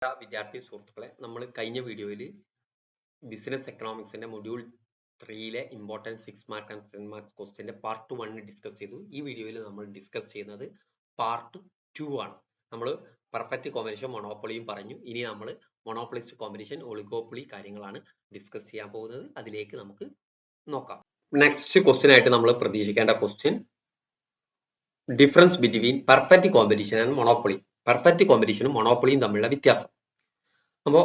വിദ്യാർത്ഥി സുഹൃത്തുക്കളെ, നമ്മൾ കഴിഞ്ഞ വീഡിയോയിൽ ബിസിനസ് എക്കണോമിക്സിന്റെ module 3 important 6 mark and 10 mark ക്വസ്റ്റ്യന്റെ പാർട്ട് 1 ഡിസ്കസ് ചെയ്തു. ഈ വീഡിയോയിൽ നമ്മൾ ഡിസ്കസ് ചെയ്യുന്നത് പാർട്ട് 2 ആണ്. നമ്മൾ പെർഫെക്റ്റ് കോമ്പിനേഷൻ മൊണോപ്പൊളിയും പറഞ്ഞു. ഇനി നമ്മൾ മൊണോപ്പൊളിസ്റ്റ് കോമ്പിനേഷൻ ഒളിഗോപ്പൊളി കാര്യങ്ങളാണ് ഡിസ്കസ് ചെയ്യാൻ പോകുന്നത്. അതിലേക്ക് നമുക്ക് നോക്കാം. നെക്സ്റ്റ് ക്വസ്റ്റ്യൻ ആയിട്ട് നമ്മൾ പ്രതീക്ഷിക്കേണ്ട question difference between perfect competition and monopoly. Perfect കോമ്പറ്റീഷനും മൊണോപ്പൊളിയും തമ്മിലുള്ള വ്യത്യാസം. അപ്പോൾ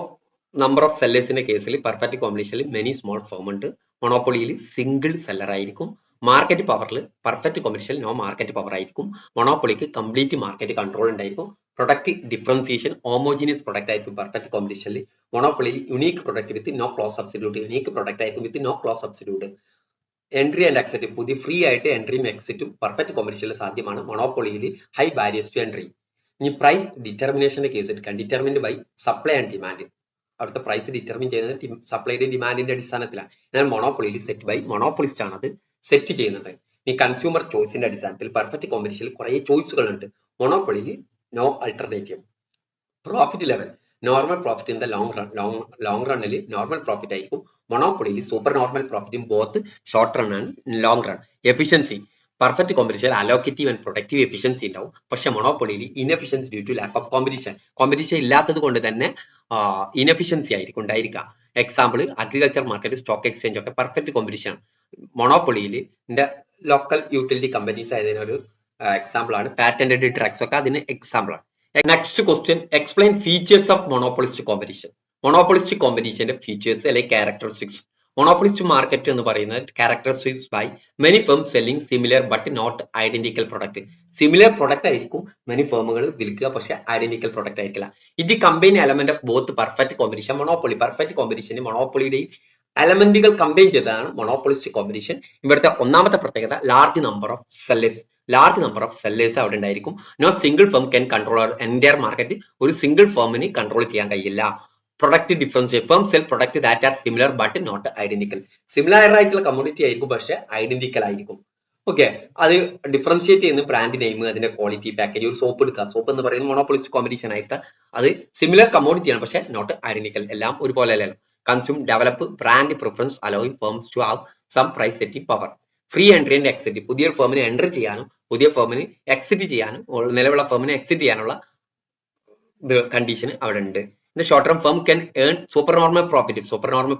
നമ്പർ ഓഫ് സെല്ലേഴ്സിന്റെ കേസിൽ പെർഫെക്റ്റ് കോമ്പറ്റീഷനിൽ മെനി സ്മോൾ ഫേം ഉണ്ട്, മൊണോപ്പൊളിയിൽ സിംഗിൾ സെല്ലർ ആയിരിക്കും. മാർക്കറ്റ് പവറിൽ പെർഫെക്റ്റ് കോമ്പറ്റീഷനിൽ നോ മാർക്കറ്റ് പവർ ആയിരിക്കും, മൊണോപ്പൊളിക്ക് കംപ്ലീറ്റ് മാർക്കറ്റ് കൺട്രോൾ ഉണ്ടായിരിക്കും. പ്രൊഡക്റ്റ് ഡിഫറൻസിയേഷൻ ഹോമോജീനിയസ് പ്രൊഡക്റ്റ് ആയിരിക്കും പെർഫെക്റ്റ് കോമ്പറ്റീഷനിൽ. മൊണോപ്പൊളിയിൽ unique product with no close substitute, unique product ആയിരിക്കും with no close substitute. Entry and exit, പുതിയ ഫ്രീ ആയിട്ട് എൻട്രിയും എക്സിറ്റും പെർഫെക്റ്റ് കോമ്പറ്റീഷനിൽ സാധ്യമാണ്. മൊണോപ്പൊളിയിൽ ഹൈ ബാരിയേഴ്സ് ടു എൻട്രി. ഇനി പ്രൈസ് ഡിറ്റർമിനേഷന്റെ കേസ് എടുക്കാം. Determined by supply and demand. അവിടുത്തെ പ്രൈസ് ഡിറ്റർമിൻ ചെയ്യുന്നത് സപ്ലൈയുടെ ഡിമാൻഡിന്റെ അടിസ്ഥാനത്തിലാണ്. എന്നാൽ മൊണോപ്പൊളിയിൽ സെറ്റ് ബൈ മൊണോപ്പൊളിസ്റ്റ് ആണ് അത് സെറ്റ് ചെയ്യുന്നത്. ഈ കൺസ്യൂമർ ചോയ്സിന്റെ അടിസ്ഥാനത്തിൽ പെർഫെക്റ്റ് കോമ്പറ്റീഷനിൽ കുറെ ചോയ്സുകൾ ഉണ്ട്. മൊണോപ്പൊളിയിൽ no alternative. Profit level normal profit in the long റണ്ണിൽ നോർമൽ പ്രോഫിറ്റ് ആയിരിക്കും. മൊണോപ്പൊളിയിൽ സൂപ്പർ നോർമൽ പ്രോഫിറ്റും both short run and long run. Efficiency perfect competition allocative and productive efficiency ഉണ്ടാവും. പക്ഷെ മൊണോപ്പൊളിയിൽ inefficiency due to lack of competition ഇല്ലാത്തത് കൊണ്ട് തന്നെ ഇൻഎഫിഷ്യൻസി ആയിരിക്കും ഉണ്ടായിരിക്കുക. Example agriculture market, stock exchange ഒക്കെ പെർഫെക്റ്റ് കോമ്പറ്റീഷൻ. മൊണോപ്പൊളിയിൽ ലോക്കൽ യൂട്ടിലിറ്റി കമ്പനീസ് ആയതിനൊരു എക്സാമ്പിൾ ആണ്. പാറ്റന്റഡ് ഡ്രഗ്സ് ഒക്കെ അതിന് എക്സാമ്പിൾ ആണ്. Next question explain features of monopolist competition. Monopolist കോമ്പറ്റീഷന്റെ ഫീച്ചേഴ്സ് അല്ലെങ്കിൽ ക്യാരക്ടറിസ്റ്റിക്സ്. മൊണോപ്പൊളിസ്റ്റ് മാർക്കറ്റ് എന്ന് പറയുന്നത് characteristics by many firm selling similar but not identical product. Similar product ആയിരിക്കും മെനി ഫേമുകൾ വിൽക്കുക, പക്ഷെ ഐഡന്റിക്കൽ പ്രൊഡക്റ്റ് ആയിരിക്കില്ല. ഇത് combine element of both perfect competition monopoly. Perfect കോമ്പറ്റീഷന് മൊണോപ്പൊളിയുടെയും എലമെന്റുകൾ കമ്പൈൻ ചെയ്തതാണ് മൊണോപ്പൊളിസ്റ്റ് കോമ്പറ്റീഷൻ. ഇവിടുത്തെ ഒന്നാമത്തെ പ്രത്യേകത ലാർജ് നമ്പർ ഓഫ് സെല്ലേഴ്സ് അവിടെ ഉണ്ടായിരിക്കും. No single firm can control entire market. ഒരു സിംഗിൾ ഫേമിന് കൺട്രോൾ ചെയ്യാൻ കഴിയില്ല. Product differentiate firm sell product that are similar but not identical. Similar ആയിട്ടുള്ള കമ്മ്യൂണിറ്റി ആയിരിക്കും, പക്ഷെ ഐഡന്റിക്കൽ ആയിരിക്കും. ഓക്കെ, അത് ഡിഫറൻഷിയേറ്റ് ചെയ്യുന്ന ബ്രാൻഡ് നെയിം, അതിന്റെ ക്വാളിറ്റി, പാക്കേജ്. ഒരു സോപ്പ് എടുക്കുക, സോപ്പ് എന്ന് പറയുന്നത് മൊണോപ്പൊളിസ്റ്റ് കോമ്പറ്റീഷൻ ആയിട്ട് അത് സിമിലർ കമ്മോഡിറ്റിയാണ്, പക്ഷെ നോട്ട് ഐഡന്റിക്കൽ. എല്ലാം ഒരുപോലെ അല്ലല്ലോ. Consume develop brand preference allowing firms to have some price setting power. Free entry and exit, പുതിയ ഫേമിന് എൻട്രി ചെയ്യാനും പുതിയ ഫേമിന് എക്സിറ്റ് ചെയ്യാനും നിലവിലുള്ള ഫേമിന് എക്സിറ്റ് ചെയ്യാനുള്ള കണ്ടീഷൻ അവിടെ ഉണ്ട്. In short term firm can earn super normal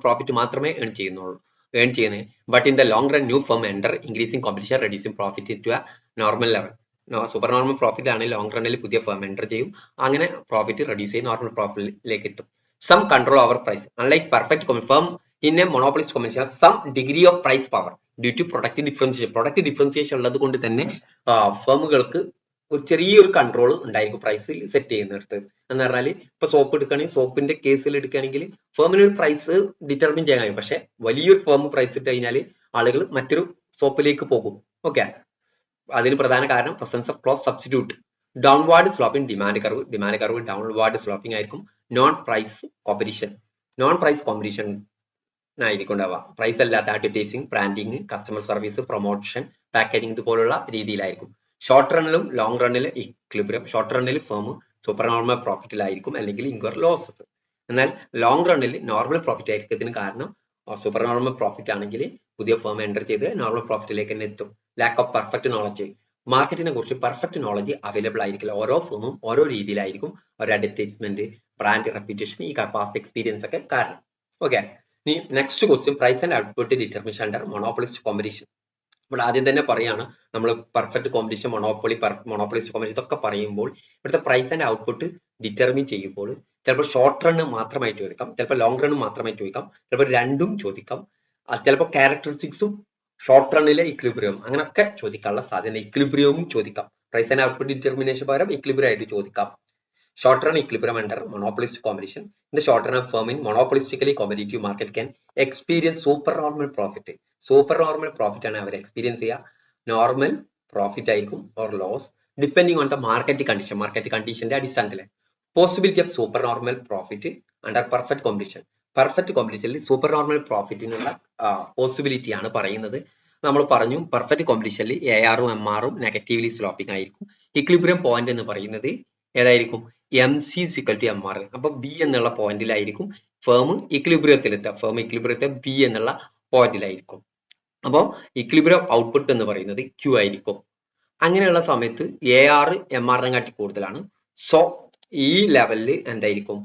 profit മാത്രമേ ഏൺ ചെയ്യുന്നത്. But in the long run new firm enter increasing competition reducing profit to a normal level. Super normal profit ആണ് long റണ്ണിൽ പുതിയ firm enter ചെയ്യും, അങ്ങനെ profit reduce ചെയ്ത് normal പ്രോഫിറ്റിലേക്ക് എത്തും. Some control over price unlike perfect firm in a monopolist competition some degree of price power due to product differentiation ഉള്ളത് കൊണ്ട് തന്നെ ഫേമുകൾക്ക് ഒരു ചെറിയൊരു കൺട്രോൾ ഉണ്ടായിരിക്കും പ്രൈസിൽ സെറ്റ് ചെയ്യുന്നിടത്ത്. എന്ന് പറഞ്ഞാൽ ഇപ്പൊ സോപ്പ് എടുക്കുകയാണെങ്കിൽ, സോപ്പിന്റെ കേസിൽ എടുക്കുകയാണെങ്കിൽ ഫേമിന് ഒരു പ്രൈസ് ഡിറ്റർമിൻ ചെയ്യാൻ കഴിയും. പക്ഷെ വലിയൊരു ഫേം പ്രൈസ് ഇട്ട് കഴിഞ്ഞാൽ ആളുകൾ മറ്റൊരു സോപ്പിലേക്ക് പോകും. ഓക്കെ, അതിന് പ്രധാന കാരണം presence of close substitute. Downward sloping demand curve downward sloping ആയിരിക്കും. നോൺ പ്രൈസ് കോമ്പറ്റീഷൻ ആയിരിക്കും ഉണ്ടാവുക. പ്രൈസ് അല്ലാത്ത advertising, branding, customer service, promotion, packaging ഇതുപോലുള്ള രീതിയിലായിരിക്കും. ഷോർട്ട് റണ്ണിലും ലോങ് റണ്ണിലും ഇക്വിലിബ്രിയം. ഷോർട്ട് റണ്ണിൽ ഫേം സൂപ്പർ നോർമൽ പ്രോഫിറ്റിലായിരിക്കും അല്ലെങ്കിൽ ഇൻക്വയർ ലോസസ്. എന്നാൽ ലോങ് റണ്ണിൽ നോർമൽ പ്രോഫിറ്റ് ആയിരിക്കും. ഇതിന് കാരണം സൂപ്പർ നോർമൽ പ്രോഫിറ്റ് ആണെങ്കിൽ പുതിയ ഫേം എൻ്റർ ചെയ്ത് നോർമൽ പ്രോഫിറ്റിലേക്ക് തന്നെ എത്തും. Lack of perfect knowledge. മാർക്കറ്റിനെ കുറിച്ച് പെർഫെക്റ്റ് നോളജ് അവൈലബിൾ ആയിരിക്കില്ല. ഓരോ ഫേമും ഓരോ രീതിയിലായിരിക്കും. ഒരു അഡ്വർടൈസ്മെന്റ്, ബ്രാൻഡ് റെപ്യൂട്ടേഷൻ, ഈ പാസ്റ്റ് എക്സ്പീരിയൻസ് ഒക്കെ കാരണം. ഓക്കെ, ഇനി next question price and output determination under monopolist competition. ഇവിടെ ആദ്യം തന്നെ പറയാണ്, നമ്മൾ പെർഫെക്റ്റ് കോമ്പറ്റീഷൻ, മൊണോപ്പൊളിസ്റ്റ് കോമ്പറ്റീഷൻ ഇതൊക്കെ പറയുമ്പോൾ ഇവിടുത്തെ പ്രൈസ് ആൻഡ് ഔട്ട്പുട്ട് ഡിറ്റർമിൻ ചെയ്യുമ്പോൾ ചിലപ്പോൾ ഷോർട്ട് റണ്ണ് മാത്രമായി ചോദിക്കാം, ചിലപ്പോൾ ലോങ് റണ്ണ് മാത്രമായി ചോദിക്കാം, ചിലപ്പോൾ രണ്ടും ചോദിക്കാം, ചിലപ്പോൾ ക്യാരക്ടറിസ്റ്റിക്സും ഷോർട്ട് റണ്ണിലെ ഇക്വിലിബ്രിയം അങ്ങനെയൊക്കെ ചോദിക്കാനുള്ള സാധ്യത. ഇക്വിലിബ്രിയവും ചോദിക്കാം. പ്രൈസ് ആൻഡ് ഔട്ട്പുട്ട് ഡിറ്റർമിനേഷൻ പകരം ഇക്വിലിബ്രിയം ആയിട്ട് ചോദിക്കാം. Short run equilibrium under monopolistic competition. In the short run of firm in monopolistically competitive market can experience supernormal profit. Supernormal profit ആണ് അവർ എക്സ്പീരിയൻസ് ചെയ്യുക. നോർമൽ പ്രോഫിറ്റ് ആയിരിക്കും or loss depending on the market condition. Market കണ്ടീഷന്റെ അടിസ്ഥാനത്തിൽ possibility of super normal profit under perfect competition. Perfect കോമ്പറ്റീഷനിൽ super normal പ്രോഫിറ്റിനുള്ള possibility ആണ് പറയുന്നത്. നമ്മൾ പറഞ്ഞു പെർഫെക്റ്റ് കോമ്പറ്റീഷനിൽ ARഉം MRഉം നെഗറ്റീവ്ലി സ്ലോപ്പിംഗ് ആയിരിക്കും. ഇക്വിലിബ്രിയം പോയിന്റ് എന്ന് പറയുന്നത് ഏതായിരിക്കും? M C equal to M R. അപ്പൊ ബി എന്നുള്ള പോയിന്റിലായിരിക്കും ഫേം ഇക്വിലിബ്രിയത്തിലെത്തുക. ഫേം ഇക്വിലിബ്രിയത്തെ ബി എന്നുള്ള പോയിന്റിലായിരിക്കും. അപ്പോൾ ഇക്വിലിബ്രിയം ഔട്ട്പുട്ട് എന്ന് പറയുന്നത് ക്യൂ ആയിരിക്കും. അങ്ങനെയുള്ള സമയത്ത് എ ആർ എം ആറിനെ കാട്ടി കൂടുതലാണ്. സോ ഈ ലെവലിൽ എന്തായിരിക്കും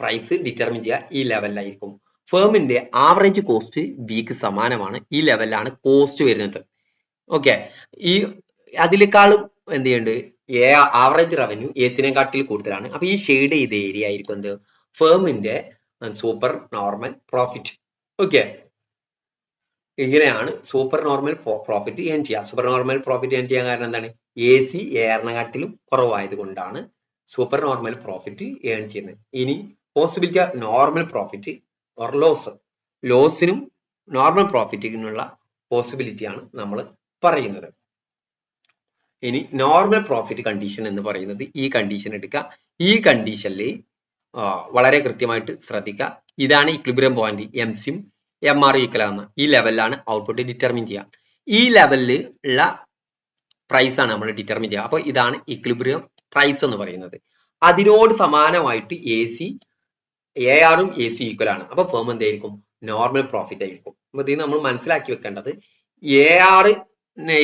പ്രൈസ് ഡിറ്റർമിൻ ചെയ്യുക ഈ ലെവലിലായിരിക്കും. ഫേമിന്റെ ആവറേജ് കോസ്റ്റ് ബിക്ക് സമാനമാണ്. ഈ ലെവലിലാണ് കോസ്റ്റ് വരുന്നത്. ഓക്കെ, ഈ അതിനേക്കാളും എന്ത് ചെയ്യുന്നുണ്ട്, ആവറേജ് റവന്യൂ എസിനെക്കാട്ടിൽ കൂടുതലാണ്. അപ്പൊ ഈ ഷെയ്ഡ് ചെയ്ത ഏരിയ ആയിരിക്കും എന്ത് ഫേമിന്റെ സൂപ്പർ നോർമൽ പ്രോഫിറ്റ്. ഓക്കെ, ഇങ്ങനെയാണ് സൂപ്പർ നോർമൽ പ്രോഫിറ്റ് ഏൺ ചെയ്യുക. സൂപ്പർ നോർമൽ പ്രോഫിറ്റ് ഏൺ ചെയ്യാൻ കാരണം എന്താണ്, എ സി എയറിനെക്കാട്ടിലും കുറവായത് കൊണ്ടാണ് സൂപ്പർ നോർമൽ പ്രോഫിറ്റ് ഏൺ ചെയ്യുന്നത്. ഇനി possibility of normal profit or ലോസിനും നോർമൽ പ്രോഫിറ്റിനുള്ള പോസിബിലിറ്റിയാണ് നമ്മൾ പറയുന്നത്. ഇനി നോർമൽ പ്രോഫിറ്റ് കണ്ടീഷൻ എന്ന് പറയുന്നത് ഈ കണ്ടീഷൻ എടുക്കുക. ഈ കണ്ടീഷനിൽ വളരെ കൃത്യമായിട്ട് ശ്രദ്ധിക്കുക. ഇതാണ് ഇക്വിലിബ്രിയം പോയിന്റ്, എം സിയും എം ആർ ഈക്വൽ ആവുന്ന ഈ ലെവലിലാണ് ഔട്ട്പുട്ട് ഡിറ്റർമിൻ ചെയ്യുക. ഈ ലെവലിൽ ഉള്ള പ്രൈസ് ആണ് നമ്മൾ ഡിറ്റർമിൻ ചെയ്യുക. അപ്പോൾ ഇതാണ് ഇക്വിലിബ്രിയം പ്രൈസ് എന്ന് പറയുന്നത്. അതിനോട് സമാനമായിട്ട് എ ആറും എ സി ഈക്വൽ ആണ്. അപ്പൊ ഫേം എന്തായിരിക്കും, നോർമൽ പ്രോഫിറ്റ് ആയിരിക്കും. അപ്പൊ ഇത് നമ്മൾ മനസ്സിലാക്കി വെക്കേണ്ടത്, എ ആർ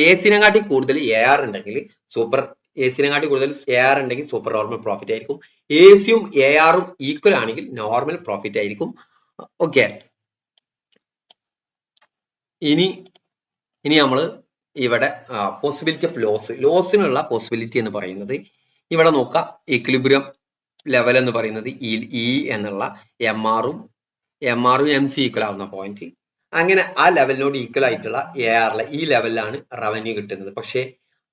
എ സിനെക്കാട്ടി കൂടുതൽ എ ആർ ഉണ്ടെങ്കിൽ സൂപ്പർ എ സിനെക്കാട്ടി കൂടുതൽ എ ആർ ഉണ്ടെങ്കിൽ സൂപ്പർ നോർമൽ പ്രോഫിറ്റ് ആയിരിക്കും. എ സിയും എ ആറും ഈക്വൽ ആണെങ്കിൽ നോർമൽ പ്രോഫിറ്റ് ആയിരിക്കും. ഓക്കെ, ഇനി നമ്മൾ ഇവിടെ പോസിബിലിറ്റി ഓഫ് ലോസിനുള്ള പോസിബിലിറ്റി എന്ന് പറയുന്നത് ഇവിടെ നോക്കാം. ഇക്വിലിബ്രിയം ലെവൽ എന്ന് പറയുന്നത് ഇ എന്നുള്ള എം ആറും എം സി ഈക്വൽ ആവുന്ന പോയിന്റ്. അങ്ങനെ ആ ലെവലിനോട് ഈക്വൽ ആയിട്ടുള്ള എ ആറിലെ ഈ ലെവലിലാണ് റവന്യൂ കിട്ടുന്നത്. പക്ഷേ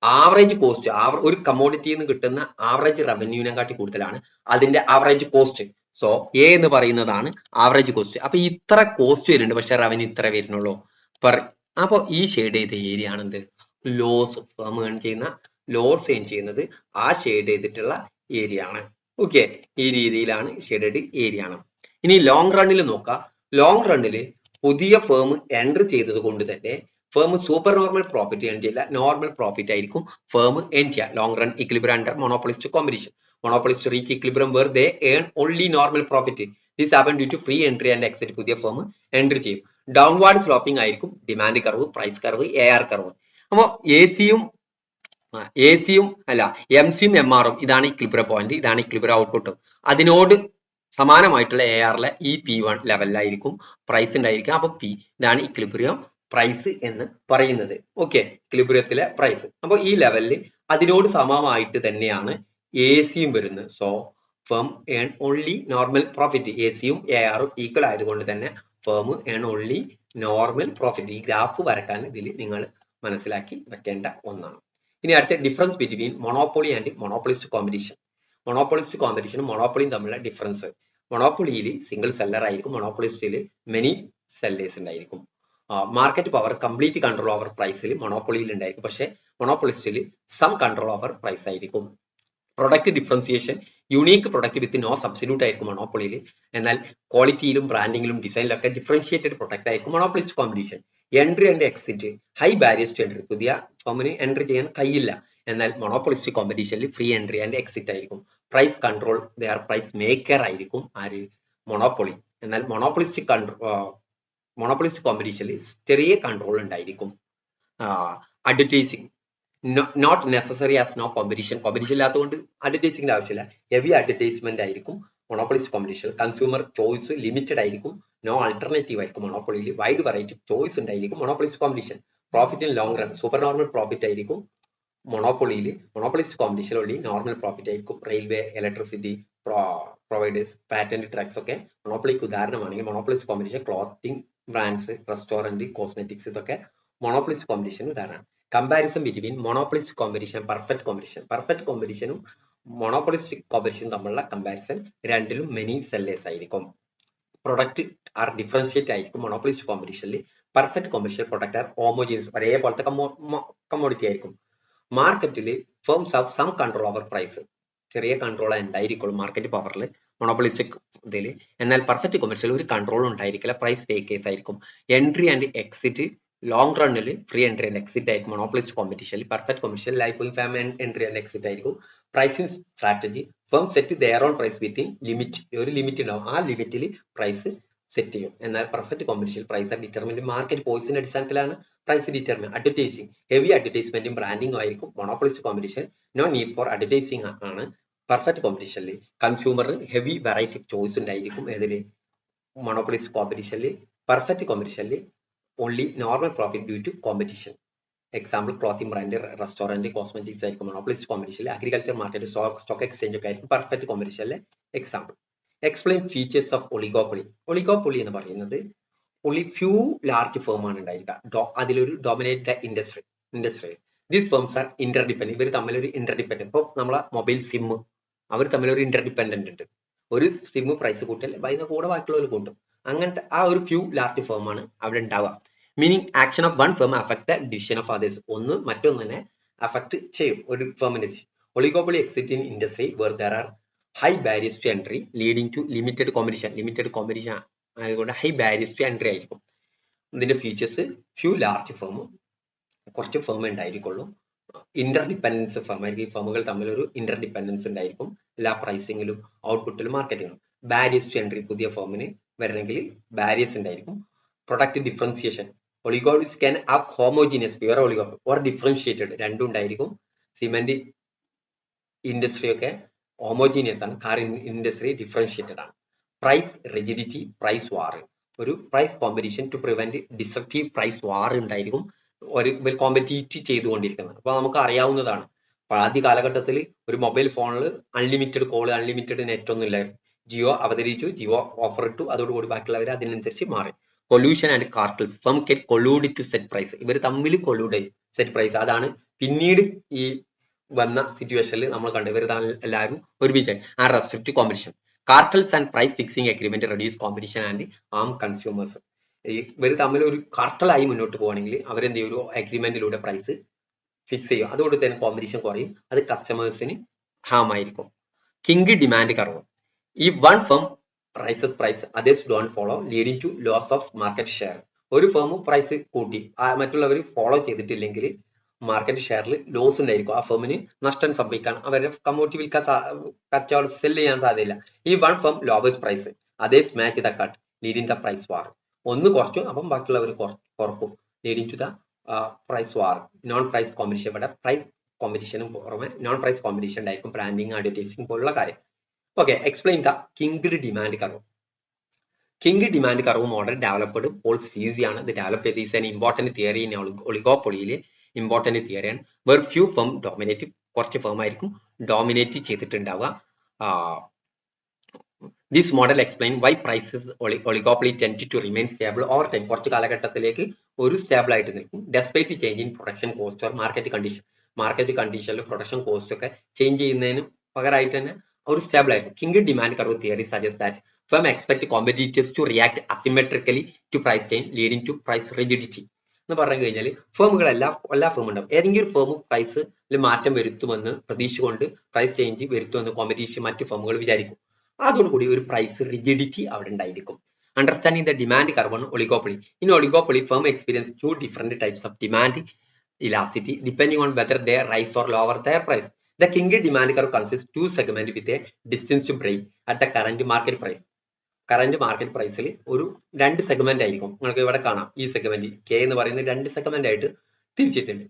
ആവറേജ് കോസ്റ്റ്, ഒരു കമ്മോഡിറ്റിയിൽ നിന്ന് കിട്ടുന്ന ആവറേജ് റവന്യൂവിനെ കാട്ടി കൂടുതലാണ് അതിന്റെ ആവറേജ് കോസ്റ്റ്. സോ എ എന്ന് പറയുന്നതാണ് ആവറേജ് കോസ്റ്റ്. അപ്പൊ ഇത്ര കോസ്റ്റ് വരുന്നുണ്ട്, പക്ഷെ റവന്യൂ ഇത്ര വരുന്നുള്ളൂ. അപ്പൊ ഈ ഷെയ്ഡ് ചെയ്ത ഏരിയ ആണ് എന്ത്, ലോസ്. ഫേം ഏൺ ചെയ്യുന്ന ലോസ് ഏൺ ചെയ്യുന്നത് ആ ഷെയ്ഡ് ചെയ്തിട്ടുള്ള ഏരിയ ആണ്. ഓക്കെ, ഈ രീതിയിലാണ് ഷെയ്ഡഡ് ഏരിയ ആണ്. ഇനി ലോങ് റണ്ണിൽ നോക്കാം. ലോങ് റണ്ണിൽ പുതിയ ഫേം എൻട്രി ചെയ്തത് കൊണ്ട് തന്നെ firm super normal profit earn ചെയ്യില്ല, നോർമൽ പ്രോഫിറ്റ് ആയിരിക്കും ഫേം ഏൺ ചെയ്യുക. Long run equilibrium under monopolist competition. Monopolist reach equilibrium where they earn only normal profit. This happen due to free entry and exit. പുതിയ firm entry ചെയ്യും. Downward sloping ആയിരിക്കും demand curve, price curve, A R curve. അപ്പോൾ M സിയും M ആറും ഇതാണ് equilibrium point, ഇതാണ് equilibrium output. അതിനോട് സമാനമായിട്ടുള്ള എ ആറിലെ ഈ P1 ലെവലിലായിരിക്കും പ്രൈസ് ഉണ്ടായിരിക്കുക. അപ്പൊ ഇതാണ് ഇക്വിലിബ്രിയം പ്രൈസ് എന്ന് പറയുന്നത്. ഓക്കെ, ഇക്വിലിബ്രിയത്തിലെ പ്രൈസ്. അപ്പൊ ഈ ലെവലിൽ അതിനോട് സമമായിട്ട് തന്നെയാണ് എ സിയും വരുന്നത്. So firm earn only normal profit. A സിയും എ ആറും ഈക്വൽ ആയതുകൊണ്ട് തന്നെ firm earn only normal profit. ഈ ഗ്രാഫ് വരക്കാൻ ഇതിൽ നിങ്ങൾ മനസ്സിലാക്കി വെക്കേണ്ട ഒന്നാണ്. ഇനി അടുത്ത difference between monopoly and monopolist competition. Monopolist കോമ്പറ്റീഷനും മൊണോപ്പൊളിയും തമ്മിലുള്ള ഡിഫറൻസ്. മൊണോപ്പൊളിയിൽ സിംഗിൾ സെല്ലർ ആയിരിക്കും, മൊണോപ്പൊളിസ്റ്റിൽ മെനി സെല്ലേഴ്സ് ഉണ്ടായിരിക്കും. Market power, complete control over പ്രൈസിൽ മൊണോപ്പൊളിയിൽ ഉണ്ടായിരിക്കും, പക്ഷേ മൊണോപ്പൊളിസ്റ്റിൽ സം കൺട്രോൾ ഓവർ പ്രൈസ് ആയിരിക്കും. Product differentiation, unique product with no substitute ആയിരിക്കും മൊണോപ്പൊളിയിൽ. എന്നാൽ ക്വാളിറ്റിയിലും ബ്രാൻഡിങ്ങിലും ഡിസൈനിലൊക്കെ ഡിഫറൻഷിയേറ്റഡ് പ്രൊഡക്റ്റ് ആയിരിക്കും monopolist competition. Entry and exit, high barriers to entry. പുതിയ ഫേമിന് എൻട്രി ചെയ്യാൻ കഴിയില്ല. എന്നാൽ മൊണോപ്പൊളിസ്റ്റിക് കോമ്പറ്റീഷനിൽ ഫ്രീ എൻട്രി ആൻഡ് എക്സിറ്റ് ആയിരിക്കും. Price control, their price maker ആയിരിക്കും ആര്, മൊണോപ്പൊളി. എന്നാൽ മൊണോപ്പൊളിസ്റ്റിക് കോമ്പറ്റീഷനിൽ ചെറിയ കൺട്രോൾ ഉണ്ടായിരിക്കും. Advertising not necessary as no competition. Competition ഇല്ലാത്തതുകൊണ്ട് അഡ്വർടൈസിംഗിന്റെ ആവശ്യമില്ല. ഹെവി അഡ്വർടൈസ്മെന്റ് ആയിരിക്കും monopolist competition. Consumer choice limited ആയിരിക്കും, നോ ആൾട്ടർനേറ്റീവ് ആയിരിക്കും മൊണോപ്പൊളിയിൽ. വൈഡ് വെറൈറ്റി ചോയ്സ് ഉണ്ടായിരിക്കും monopolist competition. Profit in long run, super normal profit ആയിരിക്കും മൊണോപ്പൊളിയിൽ. മൊണോപ്പൊളിസ്റ്റ് കോമ്പറ്റീഷൻ ഉള്ളി നോർമൽ പ്രോഫിറ്റ് ആയിരിക്കും. Railway, electricity providers, patent tracks ഒക്കെ മൊണോപ്പൊളിക്ക് ഉദാഹരണമാണെങ്കിൽ monopolist competition clothing brands, restaurant, cosmetics ഇതൊക്കെ മൊണോപ്പൊളിസ്റ്റ് കോമ്പറ്റീഷൻ ഉദാഹരണമാണ്. Comparison between monopolist competition, perfect competition. Perfect കോമ്പറ്റീഷനും മൊണോപ്പൊളിസ്റ്റിക് കോമ്പറ്റീഷനും തമ്മിലുള്ള കമ്പാരിസൺ, രണ്ടിലും മെനി സെല്ലേഴ്സ് ആയിരിക്കും. പ്രൊഡക്റ്റ് ആർ ഡിഫറൻഷിയേറ്റ് ആയിരിക്കും മൊണോപ്പൊളിസ്റ്റ് കോമ്പറ്റീഷനിൽ. Perfect competition product are homogeneous, ഒരേപോലത്തെ കമ്മോഡിറ്റി ആയിരിക്കും. മാർക്കറ്റിൽ firms have some control over price, ചെറിയ കൺട്രോൾ ഉണ്ടായിരിക്കുള്ളൂ മാർക്കറ്റ് പവറിൽ മൊണോപ്പൊളിസ്റ്റിക് ഇതിൽ. എന്നാൽ പെർഫെക്റ്റ് കോമ്പറ്റീഷനിൽ ഒരു കൺട്രോൾ ഉണ്ടായിരിക്കില്ല, പ്രൈസ് ടേക്കേഴ്സ് ആയിരിക്കും. എൻട്രി ആൻഡ് എക്സിറ്റ്, ലോങ് റണ്ണിൽ ഫ്രീ എൻട്രി ആൻഡ് എക്സിറ്റ് ആയിരിക്കും മൊണോപ്പൊളിസ്റ്റ് കോമ്പറ്റീഷനിൽ. Perfect competition life firm entry and exit ആയിരിക്കും. Pricing strategy firm set their own price within limit. ഒരു ലിമിറ്റ് ഉണ്ടാവും, ആ ലിമിറ്റിൽ പ്രൈസ് സെറ്റ് ചെയ്യും. എന്നാൽ perfect competition price determined market ഫോഴ്സിന്റെ അടിസ്ഥാനത്തിലാണ് പ്രൈസ് ഡിറ്റർമിൻ. അഡ്വർടൈസിങ് ഹെവി അഡ്വർടൈസ്മെന്റും ബ്രാൻഡിംഗും ആയിരിക്കും monopolist competition. No need for advertising ആണ് പെർഫെക്റ്റ് കോമ്പറ്റീഷനിൽ. കൺസ്യൂമറിന് ഹെവി വെറൈറ്റി ചോയ്സ് ഉണ്ടായിരിക്കും ഏതില്, മോണോപ്പൊളിസ്റ്റ് കോമ്പറ്റീഷനിൽ. പെർഫെക്റ്റ് കോമ്പറ്റീഷനിൽ only normal profit due to competition. Example clothing brand, restaurant, cosmetics ആയിരിക്കും മോണോപ്പൊളിസ്റ്റ് കോമ്പറ്റീഷനിൽ. അഗ്രികൾച്ചർ മാർക്കറ്റ്, സ്റ്റോക്ക് എക്സ്ചേഞ്ച് ഒക്കെ ആയിരിക്കും പെർഫെക്റ്റ് കോമ്പറ്റീഷനിലെ example. Explain features of oligopoly. Oligopoly എന്ന് പറയുന്നത് only few large firm ആണ് ഉണ്ടായിരിക്കുക. അതിലൊരു dominate the industry. These firms R ഇന്റർഡിപെൻഡന്റ്. ഇവർ തമ്മിലൊരു ഇന്റർഡിപെൻഡന്റ്. ഇപ്പോൾ നമ്മളെ മൊബൈൽ സിം, അവർ തമ്മിലൊരു ഇന്റർഡിപെൻഡന്റ് ഉണ്ട്. ഒരു സിം പ്രൈസ് കൂട്ടൽ അതിന്റെ കൂടെ ബാക്കിയുള്ളവർ കൂട്ടും. അങ്ങനത്തെ ആ ഒരു ഫ്യൂ ലാർജ് ഫേം ആണ് അവിടെ ഉണ്ടാവുക. Meaning action of one firm affect the decision of others. ഒന്ന് മറ്റൊന്നിനെ അഫക്ട് ചെയ്യും ഒരു ഫേമിന്റെ decision. Oligopoly exist in industry where there are high barriers to entry leading to limited competition അതുകൊണ്ട് ഹൈ ബാരിയർസ് ടു എൻട്രി ആയിരിക്കും. ഇതിന്റെ features few large firm, കുറച്ച് firm ഉണ്ടായിരിക്കുള്ളൂ. ഇന്റർഡിപെൻഡൻസ് ഫേം ആയിരിക്കും. ഈ ഫേമുകൾ തമ്മിലൊരു ഇന്റർഡിപെൻഡൻസ് ഉണ്ടായിരിക്കും എല്ലാ പ്രൈസിങ്ങിലും ഔട്ട്പുട്ടിലും മാർക്കറ്റിങ്ങിലും. ബാരിയർസ് ടു എൻട്രി, പുതിയ ഫേമിന് വരണമെങ്കിൽ ബാരിയർസ് ഉണ്ടായിരിക്കും. Product differentiation, oligopolies can have homogeneous pure oligopoly or differentiated, രണ്ടും ഉണ്ടായിരിക്കും. സിമെന്റ് ഇൻഡസ്ട്രി ഒക്കെ ഹോമോജീനിയസ് ആണ്, കാർ ഇൻഡസ്ട്രി ഡിഫറൻഷിയേറ്റഡ് ആണ്. പ്രൈസ് റിജിഡിറ്റി, പ്രൈസ് വാർ, ഒരു price competition to prevent destructive price war ഉണ്ടായിരിക്കും. ഒരു കോമ്പറ്റീറ്റ് ചെയ്തുകൊണ്ടിരിക്കുന്നത്. അപ്പൊ നമുക്ക് അറിയാവുന്നതാണ്, ആദ്യ കാലഘട്ടത്തിൽ ഒരു മൊബൈൽ ഫോണിൽ അൺലിമിറ്റഡ് കോള്, അൺലിമിറ്റഡ് നെറ്റ് ഒന്നും ഇല്ലായിരുന്നു. ജിയോ അവതരിച്ചു, ജിയോ ഓഫർ ഇട്ടു, അതോടുകൂടി ബാക്കിയുള്ളവർ അതിനനുസരിച്ച് മാറി. Collusion and cartels, some can collude to set price. ഇവർ തമ്മിൽ കൊല്ലൂഡ് സെറ്റ് പ്രൈസ്. അതാണ് പിന്നീട് ഈ വന്ന സിറ്റുവേഷനിൽ നമ്മൾ കണ്ടു, ഇവർ എല്ലാവരും ഒരുമിച്ച് ആ restrict competition. Cartels and price fixing agreement reduce competition and harm consumers. ഇവർ തമ്മിൽ ഒരു കാർട്ടലായി മുന്നോട്ട് പോകണമെങ്കിൽ അവരെന്ത് ചെയ്യും, ഒരു അഗ്രിമെന്റിലൂടെ പ്രൈസ് ഫിക്സ് ചെയ്യും. അതുകൊണ്ട് തന്നെ കോമ്പറ്റീഷൻ കുറയും, അത് കസ്റ്റമേഴ്സിന് ഹാം ആയിരിക്കും. കിങ് ഡിമാൻഡ് കർവ്, ഈ one firm raises price others don't follow leading to loss of market share. ഒരു ഫേം പ്രൈസ് കൂട്ടി മറ്റുള്ളവർ ഫോളോ ചെയ്തിട്ടില്ലെങ്കിൽ മാർക്കറ്റ് ഷെയറിൽ ലോസ് ഉണ്ടായിരിക്കും. ആ ഫേമിന് നഷ്ടം സംഭവിക്കാൻ, അവരുടെ കമ്മോഡിറ്റി വിൽക്കാൻ, കച്ചവടം സെല് ചെയ്യാൻ സാധ്യതയില്ല. ഈ one firm lowers price others match the cut leading the price war. ഒന്ന് കുറച്ചു, അപ്പം ബാക്കിയുള്ളവർ കുറക്കും, leading to the price war. Non price competition, ഇവിടെ പ്രൈസ് കോമ്പറ്റീഷനും പുറമെ നോൺ പ്രൈസ് കോമ്പറ്റീഷൻ ഉണ്ടായിരിക്കും, ബ്രാൻഡിങ്, അഡ്വർടൈസിംഗ് പോലുള്ള കാര്യം. Okay, explain the kinked demand curve. Kinked demand curve model developed Paul Sweezy ആണ്. ഇത് ഡെവലപ്പ് ചെയ്ത് is an important theory in ഒളിഗോപ്പൊളിയിൽ. ഇമ്പോർട്ടന്റ് തിയറിയാണ്. വേർ ഫ്യൂ ഫേം ഡോമിനേറ്റ്, കുറച്ച് ഫേം ആയിരിക്കും ഡോമിനേറ്റ് ചെയ്തിട്ടുണ്ടാവുക. This model explain why prices oligopoly tend to remain stable over time. കുറച്ച് കാലഘട്ടത്തിലേക്ക് ഒരു സ്റ്റേബിൾ ആയിട്ട് നിൽക്കും. Despite change in production cost or market കണ്ടീഷനിൽ പ്രൊഡക്ഷൻ കോസ്റ്റ് ഒക്കെ ചേഞ്ച് ചെയ്യുന്നതിന് പകരമായിട്ട് തന്നെ ഒരു സ്റ്റേബിൾ ആയിരിക്കും. King demand curve theory suggest that firm expect competitors to react asymmetrically to price change leading to price rigidity. എന്ന് പറഞ്ഞു കഴിഞ്ഞാൽ ഫേമുകൾ എല്ലാ ഫേമും ഉണ്ടാവും. ഏതെങ്കിലും ഫേം പ്രൈസിൽ മാറ്റം വരുത്തുമെന്ന് പ്രതീക്ഷിച്ചുകൊണ്ട് പ്രൈസ് ചേഞ്ച് വരുത്തുമെന്ന് കോമ്പറ്റീഷൻ മറ്റു ഫേമുകൾ വിചാരിക്കും. അതോടുകൂടി ഒരു പ്രൈസ് റിജിഡിറ്റി അവിടെ ഉണ്ടായിരിക്കും. Understanding the demand curve on oligopoly. In oligopoly firm experience two different types of demand elasticity depending on whether they rise or lower their price. The king demand curve consists two segments with a distance to break at the current market price. Current market പ്രൈസിൽ ഒരു രണ്ട് segment ആയിരിക്കും. നിങ്ങൾക്ക് ഇവിടെ കാണാം, ഈ segment K എന്ന് പറയുന്നത് രണ്ട് സെഗ്മെന്റ് ആയിട്ട് തിരിച്ചിട്ടുണ്ട്.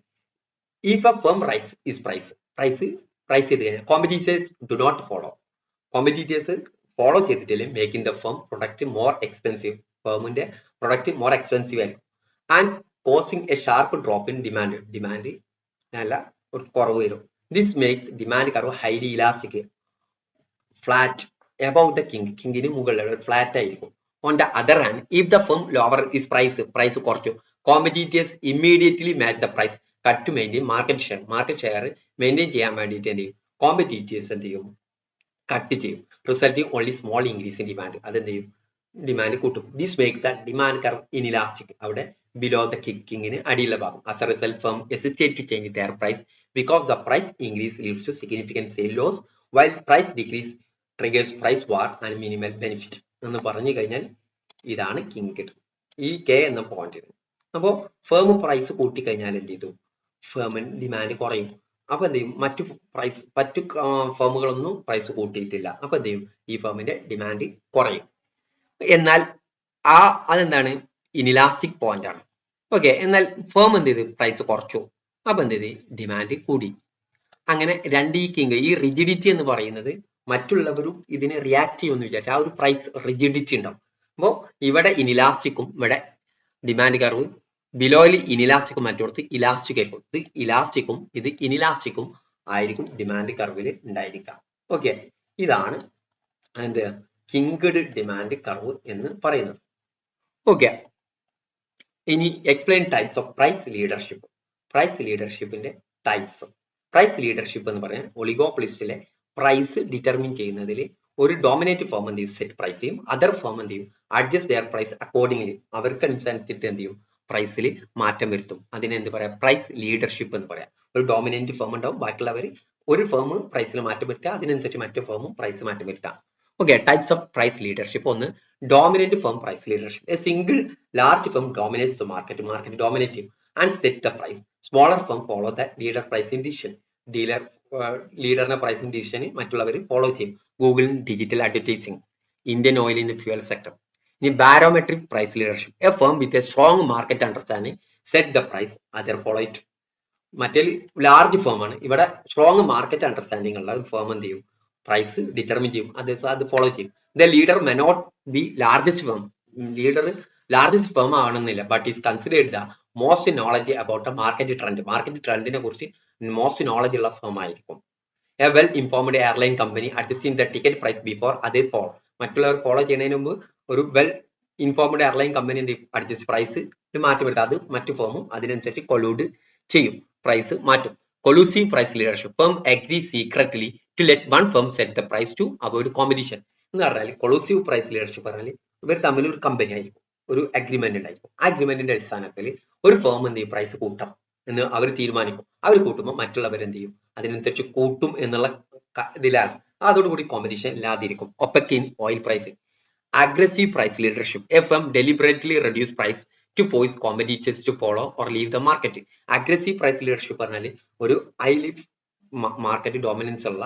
If a firm raise its price ചെയ്ത് കഴിഞ്ഞാൽ competitors do not follow, competitors follow ചെയ്തിട്ടില്ലേ making the firm product more expensive, ഫേമിന്റെ പ്രൊഡക്റ്റ് മോർ എക്സ്പെൻസീവ് ആയിരിക്കും. And causing a sharp drop in demand നല്ല ഒരു കുറവ് വരും. This makes demand curve highly elastic, flat above the കിങ്ങിന് മുകളിൽ flat ആയിരിക്കും. On the other hand if the firm lower its price കുറച്ചു, competitors immediately match the price cut to maintain market share maintain ചെയ്യാൻ വേണ്ടിയിട്ട് എന്ത് ചെയ്യും, competitors എന്ത് ചെയ്യും, കട്ട് ചെയ്യും. Resulting only small increase in demand, അതെന്ത് ചെയ്യും, ഡിമാൻഡ് കൂട്ടും. This make the demand curve inelastic, അവിടെ ബിലോ ദ കിങ്ങിന് അടിയുള്ള ഭാഗം. As a result firm hesitate to change their price because the price increase leads to significant sale loss while price decrease triggers price war and minimal benefit എന്ന് പറഞ്ഞു കഴിഞ്ഞാൽ ഇതാണ് king. ഈ K എന്ന point. അപ്പോൾ ഫേം പ്രൈസ് കൂട്ടിക്കഴിഞ്ഞാൽ എന്ത് ചെയ്തു, ഫേമിന് demand കുറയും. അപ്പൊ എന്ത് ചെയ്യും, മറ്റു ഫേമുകളൊന്നും പ്രൈസ് കൂട്ടിയിട്ടില്ല. അപ്പൊ എന്ത് ചെയ്യും, ഈ ഫേമിന്റെ ഡിമാൻഡ് കുറയും. എന്നാൽ അതെന്താണ്, ഇനിലാസ്റ്റിക് പോയിന്റ് ആണ്. ഓക്കെ, എന്നാൽ ഫേം എന്ത് ചെയ്ത് പ്രൈസ് കുറച്ചു, അപ്പൊ എന്ത് ചെയ്ത് ഡിമാൻഡ് കൂടി. അങ്ങനെ രണ്ട് ഈ റിജിഡിറ്റി എന്ന് പറയുന്നത് മറ്റുള്ളവരും ഇതിനെ റിയാക്ട് ചെയ്യുമെന്ന് വിചാരിച്ചാൽ ആ ഒരു പ്രൈസ് റിജിഡിറ്റി ഉണ്ടാവും. അപ്പോൾ ഇവിടെ ഇനിലാസ്റ്റിക്കും ഇവിടെ ഡിമാൻഡ് കർവ് ബിലോയിൽ ഇനിലാസ്റ്റിക്കും മറ്റോടത്ത് ഇലാസ്റ്റിക് ആയിരിക്കും. ഇത് ഇലാസ്റ്റിക്കും ഇത് ഇനിലാസ്റ്റിക്കും ആയിരിക്കും ഡിമാൻഡ് കർവിൽ ഉണ്ടായിരിക്കുക. ഓക്കെ, ഇതാണ് എന്ത് കിങ്ക്ഡ് ഡിമാൻഡ് കർവ് എന്ന് പറയുന്നത്. ഓക്കെ, ഇനി explain types of price leadership. Price ലീഡർഷിപ്പിന്റെ ടൈപ്സ്. പ്രൈസ് ലീഡർഷിപ്പ് എന്ന് പറയാൻ ഒളിഗോപോളിസ്റ്റിലെ പ്രൈസ് ഡിറ്റർമിൻ ചെയ്യുന്നതിൽ ഒരു ഡോമിനേറ്റ് ഫേം എന്ത് ചെയ്യും, സെറ്റ് പ്രൈസ് ചെയ്യും. അതർ ഫേം എന്ത് ചെയ്യും, അഡ്ജസ്റ്റ് ദെയർ പ്രൈസ് അക്കോർഡിംഗ്ലി, അവർക്കനുസരിച്ചിട്ട് എന്ത് ചെയ്യും, പ്രൈസിൽ മാറ്റം വരുത്തും. അതിനെ എന്ത് പറയാം, പ്രൈസ് ലീഡർഷിപ്പ് എന്ന് പറയാം. ഒരു ഡോമിനന്റ് ഫേം ഉണ്ടാവും, ബാക്കിയുള്ളവർ ഒരു ഫേം പ്രൈസിൽ മാറ്റം വരുത്തുക, അതിനനുസരിച്ച് മറ്റു ഫേമും പ്രൈസ് മാറ്റം വരുത്താം. Okay, types of price leadership. ഒന്ന്, dominant firm price leadership. A single large firm dominates the market, market dominate ചെയ്യും and set the price. Smaller firm follow the leader pricing decision, ലീഡറിന്റെ പ്രൈസിംഗ് ഡിസിഷൻ മറ്റുള്ളവർ follow ചെയ്യും. Google digital advertising, Indian Oil in the fuel sector. ഇനി barometric price leadership. A firm with a strong market understanding set the price, other follow it. മറ്റേ large firm ആണ്, ഇവിടെ strong market understanding ഉള്ള ഒരു firm എന്ത് ചെയ്യും, പ്രൈസ് ഡിറ്റർമിൻ ചെയ്യും, അത് ഫോളോ ചെയ്യും. The leader may not be largest firm, leader largest firm ആവണമെന്നില്ല, but is considered the most knowledge about a market trend, market ട്രെൻഡിനെ കുറിച്ച് മോസ്റ്റ് നോളജ് ഉള്ള ഫേം ആയിരിക്കും. A well informed airline company adjusting the ticket price before others follow, മറ്റുള്ളവർ follow ചെയ്യുന്നതിന് മുമ്പ് ഒരു well informed airline company എന്ത് ചെയ്യും, അഡ്ജസ്റ്റ് പ്രൈസ് മാറ്റം വരുത്തുക, അത് മറ്റു ഫേമും അതിനനുസരിച്ച് കൊളൂഡ് ചെയ്യും, പ്രൈസ് മാറ്റും. Collusive price leadership. Firm agree secretly to let one firm set the price to avoid competition എന്ന് പറഞ്ഞാൽ കൊളൂസീവ് പ്രൈസ് ലീഡർഷിപ്പ് പറഞ്ഞാൽ ഇവർ തമ്മിൽ ഒരു കമ്പനി ആയിരിക്കും, ഒരു അഗ്രിമെന്റ് ഉണ്ടായിരിക്കും. ആ അഗ്രിമെന്റിന്റെ അടിസ്ഥാനത്തിൽ ഒരു ഫേം എന്ത് ചെയ്യും, പ്രൈസ് കൂട്ടാം എന്ന് അവർ തീരുമാനിക്കും. അവർ കൂട്ടുമ്പോൾ മറ്റുള്ളവർ എന്ത് ചെയ്യും, അതിനനുസരിച്ച് കൂട്ടും എന്നുള്ള ഇതിലാണ്. അതോടുകൂടി കോമ്പറ്റീഷൻ ഇല്ലാതിരിക്കും. OPEC in oil pricing. Aggressive price leadership. A firm deliberately reduce price to force competitors to follow or leave the market. Aggressive price leadership പറഞ്ഞാൽ ഒരു ഹൈലി മാർക്കറ്റ് ഡോമിനൻസ് ഉള്ള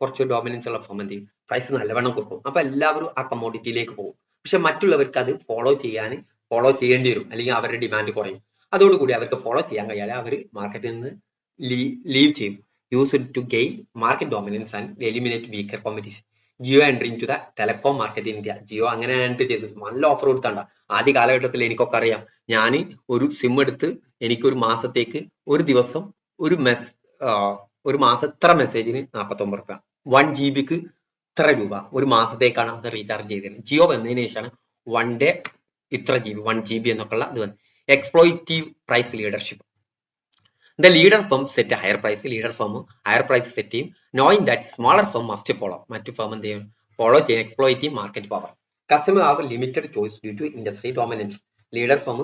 കുറച്ച് ഡോമിനൻസ് ഉള്ള ഫേം എന്ത് ചെയ്യും, പ്രൈസ് നല്ലവണ്ണം കൊടുക്കും. അപ്പൊ എല്ലാവരും ആ കമ്മോഡിറ്റിയിലേക്ക് പോകും. പക്ഷെ മറ്റുള്ളവർക്ക് അത് ഫോളോ ചെയ്യേണ്ടി വരും, അല്ലെങ്കിൽ അവരുടെ ഡിമാൻഡ് കുറയും. അതോടുകൂടി അവർക്ക് ഫോളോ ചെയ്യാൻ കഴിയാതെ അവർ മാർക്കറ്റിൽ നിന്ന് ലീവ് ചെയ്യും. Use to gain market dominance and eliminate weaker competition. Jio entry into the telecom market in India. Jio അങ്ങനെ എൻട്രി ചെയ്തത് നല്ല ഓഫർ കൊടുത്താണ്ട. ആദ്യ കാലഘട്ടത്തിൽ എനിക്കൊക്കെ അറിയാം, ഞാൻ ഒരു സിം എടുത്ത് എനിക്ക് ഒരു മാസത്തേക്ക് ഒരു ദിവസം ഒരു മാസം ഇത്ര മെസ്സേജിന് 49 രൂപ, 1 GB ഇത്ര രൂപ ഒരു മാസത്തേക്കാണ് അത് റീചാർജ് ചെയ്തിരുന്നത്. ജിയോ വന്നതിന് ശേഷമാണ് 1 ഡേ ഇത്ര GB 1 GB എന്നൊക്കെ ഉള്ള ഇത് വന്നു. Exploitative price leadership. The leader firm set a higher price. Leader firm higher price set ചെയ്യും, knowing that smaller firm must follow. മറ്റു ഫേം എന്ത് ചെയ്യും, ഫോളോ ചെയ്യും. Exploiting market power. Customer have limited choice due to industry dominance. Leader firm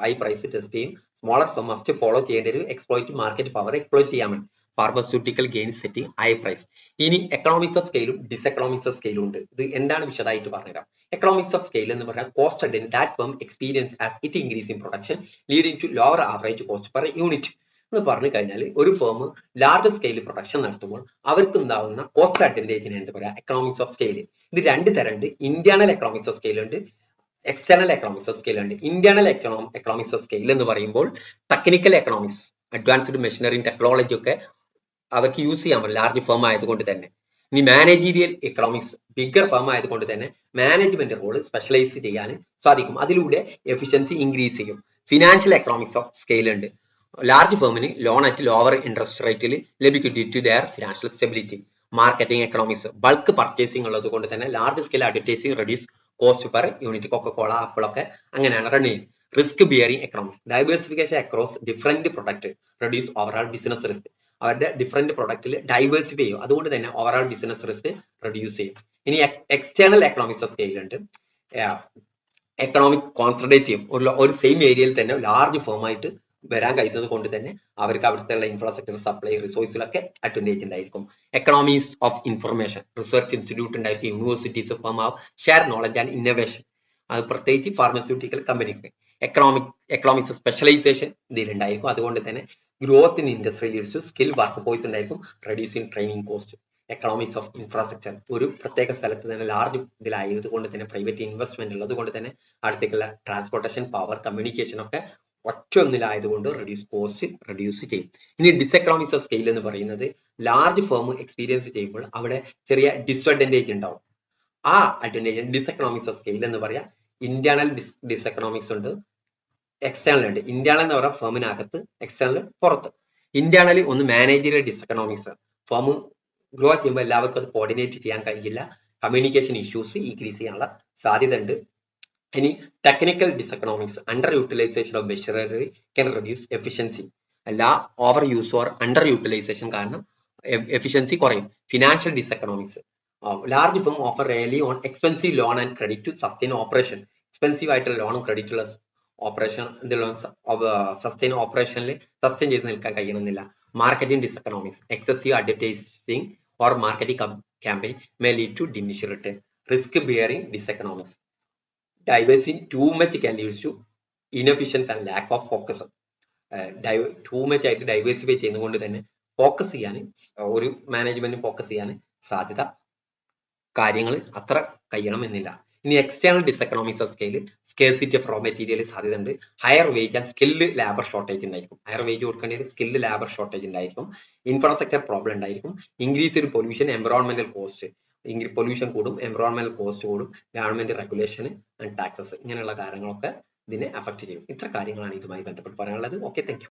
high price test ചെയ്യും, smaller firm must follow ചെയ്യേണ്ട ഒരു exploit market power exploit ചെയ്യാൻ വേണ്ടി. Pharmaceutical gain setting high price. ഇനി economics of സ്കെയിലും diseconomics of സ്കെയിലും ഉണ്ട്. ഇത് എന്താണ് വിശദമായിട്ട് പറഞ്ഞുതരാം. എക്കണോമിക്സ് ഓഫ് സ്കെയിൽ എന്ന് പറഞ്ഞാൽ cost advantage that firm experience as it increase in production leading to lower average cost per unit എന്ന് പറഞ്ഞു കഴിഞ്ഞാൽ ഒരു ഫേം ലാർജ് സ്കെയിൽ പ്രൊഡക്ഷൻ നടത്തുമ്പോൾ അവർക്ക് ഉണ്ടാവുന്ന കോസ്റ്റ് അഡ്വാൻറ്റേജിനെ എന്താ പറയുക, എക്കണോമിക്സ് ഓഫ് സ്കെയിൽ. ഇത് രണ്ട് തരമുണ്ട്. ഇന്റേണൽ എക്കണോമിക്സ് ഓഫ് സ്കെയിൽ ഉണ്ട്, എക്സ്റ്റേണൽ എക്കണോമിക്സ് ഓഫ് സ്കെയിൽ ഉണ്ട്. ഇന്റേണൽ എക്കണോമിക്സ് ഓഫ് സ്കെയിൽ എന്ന് പറയുമ്പോൾ technical economics, advanced machinery technology ഒക്കെ അവർക്ക് യൂസ് ചെയ്യാൻ പറ്റും ലാർജ് ഫേം ആയതുകൊണ്ട് തന്നെ. ഇനി മാനേജീരിയൽ എക്കണോമിക്സ്, ബിഗർ ഫേം ആയതുകൊണ്ട് തന്നെ മാനേജ്മെന്റ് റോള് സ്പെഷ്യലൈസ് ചെയ്യാൻ സാധിക്കും. അതിലൂടെ എഫിഷ്യൻസി ഇൻക്രീസ് ചെയ്യും. ഫിനാൻഷ്യൽ എക്കണോമിക്സ് ഓഫ് സ്കെയിൽ ഉണ്ട്. ലാർജ് ഫേമിന് ലോൺ അറ്റ് ലോവർ ഇൻട്രസ്റ്റ് റേറ്റിൽ ലഭിക്കും due to their financial stability. Marketing economics, bulk purchasing ഉള്ളത് കൊണ്ട് തന്നെ large scale advertising reduce cost per unit. Coca Cola, Apple ഒക്കെ അങ്ങനെയാണ് റൺ ചെയ്യുന്നത്. Risk bearing economics, diversification across different product reduce overall business risk. അവരുടെ different പ്രൊഡക്റ്റിൽ diversify ചെയ്യും, അതുകൊണ്ട് തന്നെ ഓവറോൾ ബിസിനസ് റിസ്ക് റെഡ്യൂസ് ചെയ്യും. ഇനി എക്സ്റ്റേണൽ എക്കണോമിക്സ് ഓഫ് സ്കെയിൽ ഉണ്ട്. എക്കണോമിക് കോൺസെൻട്രേറ്റ് ചെയ്യും, ഒരു സെയിം ഏരിയയിൽ തന്നെ ലാർജ് ഫേം ആയിട്ട് വരാൻ കഴിയുന്നത് കൊണ്ട് തന്നെ അവർക്ക് അവിടുത്തെ ഇൻഫ്രാസ്ട്രക്ചർ, സപ്ലൈ, റിസോഴ്സിലൊക്കെ അഡ്വാൻറ്റേജ് ഉണ്ടായിരിക്കും. Economics of information, research institute ഉണ്ടായിരിക്കും. യൂണിവേഴ്സിറ്റീസ് ഫേം ആവും ഷെയർ നോളജ് ആൻഡ് ഇന്നോവേഷൻ, അത് പ്രത്യേകിച്ച് ഫാർമസ്യൂട്ടിക്കൽ കമ്പനിക്ക്. എക്കണോമിക്സ് ഓഫ് സ്പെഷ്യലൈസേഷൻ ഇതിലുണ്ടായിരിക്കും. അതുകൊണ്ട് തന്നെ growth in industry leads to skill workforce ഉണ്ടായിരിക്കും, reducing training cost. Economics of infrastructure, ഒരു പ്രത്യേക സ്ഥലത്ത് തന്നെ ലാർജ് ഇതിലായത് കൊണ്ട് തന്നെ പ്രൈവറ്റ് ഇൻവെസ്റ്റ്മെന്റ് ഉള്ളത് കൊണ്ട് തന്നെ അടുത്തേക്കുള്ള ട്രാൻസ്പോർട്ടേഷൻ, പവർ, കമ്മ്യൂണിക്കേഷൻ ഒക്കെ ഒറ്റ ഒന്നിലായതുകൊണ്ട് റെഡ്യൂസ് ചെയ്യും. ഇനി ഡിസെക്കണോമിക്സ് ഓഫ് സ്കെയിൽ എന്ന് പറയുന്നത് ലാർജ് ഫേം എക്സ്പീരിയൻസ് ചെയ്യുമ്പോൾ അവിടെ ചെറിയ ഡിസ്അഡ്വാൻറ്റേജ് ഉണ്ടാവും. ആ അഡ്വാൻറ്റേജ് ഡിസെക്കണോമിക്സ് ഓഫ് സ്കെയിൽ എന്ന് പറയാം. ഇന്റേണൽ ഡിസെക്കണോമിക്സ് ഉണ്ട്, എക്സ്റ്റേണൽ ഉണ്ട്. ഇന്റേണൽ എന്ന് പറയാം ഫേമിനകത്ത്, എക്സ്റ്റേണൽ പുറത്ത്. ഇന്റേണലി ഒന്ന് മാനേജറിയൽ ഡിസെക്കണോമിക്സ്, ഫേം ഗ്രോ ചെയ്യുമ്പോൾ എല്ലാവർക്കും അത് കോർഡിനേറ്റ് ചെയ്യാൻ കഴിയില്ല, കമ്മ്യൂണിക്കേഷൻ ഇഷ്യൂസ് ഇൻക്രീസ് ചെയ്യാനുള്ള സാധ്യത ഉണ്ട്. ഇനി technical diseconomics, under utilisation of machinery can reduce efficiency. എല്ലാ over use or under utilisation കാരണം എഫിഷ്യൻസി കുറയും. Financial diseconomics, large firm offer really on expensive loan and credit to sustain operation. Expensive ആയിട്ടുള്ള ലോണും ക്രെഡിറ്റുള്ള ഓപ്പറേഷൻ സസ്റ്റെയിൻ ഓപ്പറേഷനിൽ sustain ചെയ്ത് നിൽക്കാൻ കഴിയണമെന്നില്ല. Marketing diseconomics, excessive advertising or marketing campaign may lead to diminished return. Risk bearing diseconomics, diversing too much can lead to inefficiency and lack of focus. Too much ആയിട്ട് diversify ചെയ്യുന്നതുകൊണ്ട് തന്നെ focus ചെയ്യാൻ, ഒരു management focus ചെയ്യാൻ സാധ്യത കാര്യങ്ങൾ അത്ര കഴിയണമെന്നില്ല. ഇനി external diseconomics of scale, scarcity of raw material സാധ്യത ഉണ്ട്, higher wage and skilled labour shortage ഉണ്ടായിരിക്കും. ഹയർ വേജ് കൊടുക്കേണ്ട ഒരു സ്കിൽഡ് ലേബർ ഷോർട്ടേജ് ഉണ്ടായിരിക്കും. ഇൻഫ്രാസ്ട്രക്ചർ പ്രോബ്ലം ഉണ്ടായിരിക്കും. Increased pollution, environmental cost, pollution കൂടും, എൻവറോൺമെന്റൽ കോസ്റ്റ് കൂടും, ഗവൺമെന്റ് റെഗുലേഷൻ ആൻഡ് ടാക്സസ്, ഇങ്ങനെയുള്ള കാര്യങ്ങളൊക്കെ ഇതിനെ അഫക്ട് ചെയ്യും. ഇത്ര കാര്യങ്ങളാണ് ഇതുമായി ബന്ധപ്പെട്ട് പറയാനുള്ളത്. Okay, thank you.